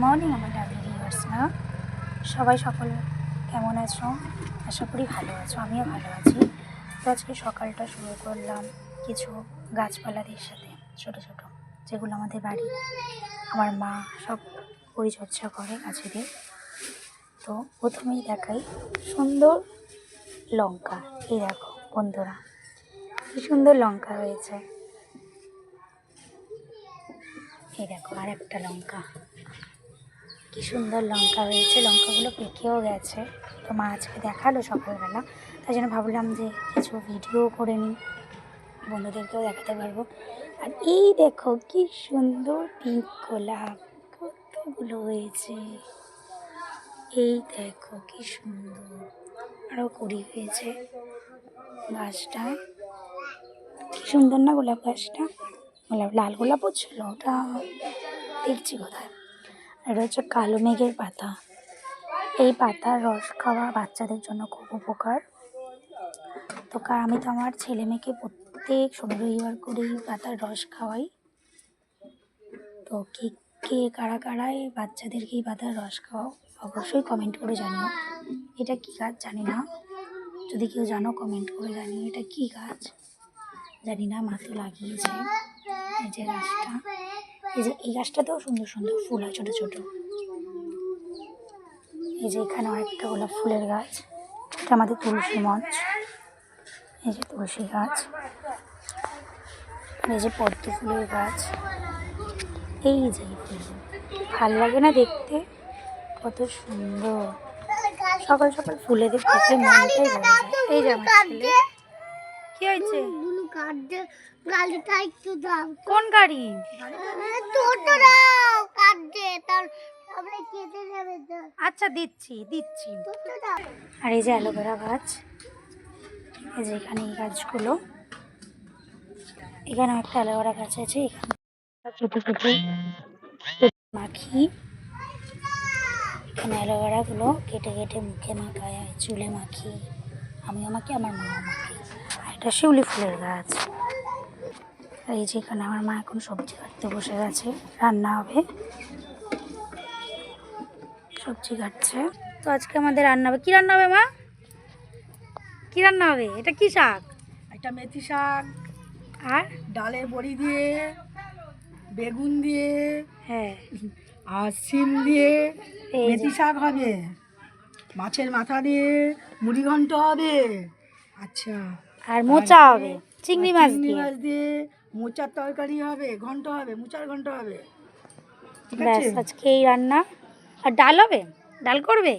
Morning আমার lovely ভিউয়ার্সরা, সবাই সকল কেমন আছো? আশা করি ভালো আছো, আমিও ভালো আছি। তো আজকে সকালটা শুরু করলাম কিছু গাছপালাদের সাথে, ছোট ছোট, যেগুলো আমাদের বাড়ি আমার মা সব পরিচর্যা করে গাছেদের। তো প্রথমেই দেখাই সুন্দর লঙ্কা। এই দেখো বন্ধুরা, কি সুন্দর লঙ্কা হয়েছে। এই দেখো আর একটা লঙ্কা, কি সুন্দর লঙ্কা হয়েছে। লঙ্কাগুলো পেকেও গেছে। তো মা আজকে দেখালো সকালবেলা, তাই জন্য ভাবলাম যে কিছু ভিডিও করে নিই, বন্ধুদেরকেও দেখাতে পারবো। আর এই দেখো কি সুন্দর পিঙ্ক গোলাপ, কতগুলো হয়েছে। এই দেখো কি সুন্দর, আরও কুড়ি হয়েছে। গাছটা কি সুন্দর না, গোলাপ গাছটা। গোলাপ, লাল গোলাপও ছিল, ওটা দেখছি কোথায়। এটা হচ্ছে কালো মেঘের পাতা। এই পাতার রস খাওয়া বাচ্চাদের জন্য খুব উপকার। তো আমি তো আমার ছেলে মেয়েকে প্রত্যেক শনি রবিবার করে এই পাতার রস খাওয়াই। তো কে কারা কারা এই বাচ্চাদেরকে এই পাতার রস খাওয়াও অবশ্যই কমেন্ট করে জানিও। এটা কী গাছ জানি না, যদি কেউ জানো কমেন্ট করে জানিও এটা কী গাছ জানি না। মা তো লাগিয়েছে এই যে গাছটা, এই গাছটাতেও সুন্দর সুন্দর ফুল হয় ছোটো ছোটো। এই যে এখানে আরেকটা গোলাপ ফুলের গাছ, এটা আমাদের তুলসী মঞ্চ। এই যে তুলসী গাছ, এই যে পদ্ম ফুলের গাছ। এই যে ফুল ভাল লাগে না দেখতে, কত সুন্দর। সকাল সকাল ফুলেদের দেখে মনটাই ভরে যায়। এই যে আমার ছেলে, কি হয়েছে? কোন গাড়ি? আচ্ছা দিচ্ছি। আর এই যে অ্যালোভেরা গাছ, এই যে এখানে এই গাছগুলো, এখানে একটা অ্যালোভেরা গাছ আছে। এখানে ছোটো ছোটো মাখি, এখানে অ্যালোভেরাগুলো কেটে কেটে মুখে মাখায়, চুলে মাখি, আমিও মাখি, আমার মাও মাখি। আর এটা শিউলি ফুলের গাছ। এই যে এখানে আমার মা এখন সবজি কাটতে বসে গেছে, রান্না হবে, সবজি কাটছে। তো আজকে আমাদের রান্না হবে, কী রান্না হবে মা? কী রান্না হবে? এটা কি শাক? একটা মেথি শাক, আর ডালের বড়ি দিয়ে, বেগুন দিয়ে, হ্যাঁ, আর শিম দিয়ে এই যে মেথি শাক হবে। মাছের মাথা দিয়ে মুড়ি ঘন্ট হবে। আচ্ছা, আর মোচা হবে, চিংড়ি মাছ দিয়ে। দিয়ে মোচার তরকারি হবে, ঘন্ট হবে, মোচার ঘন্ট হবে। ঠিক ব্যাস, আছে, আজকে এই রান্না। আর ডাল হবে, ডাল করবে?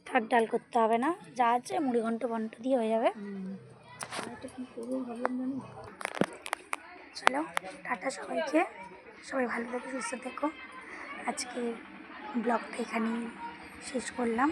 থাক, ডাল করতে হবে না, যা আছে মুড়ি ঘন্ট বন্ট দিয়ে হয়ে যাবে। চলো টাটা সবাইকে, সবাই ভালো থেকো, সুস্থ থেকো। আজকে ব্লগটা এখানেই শেষ করলাম।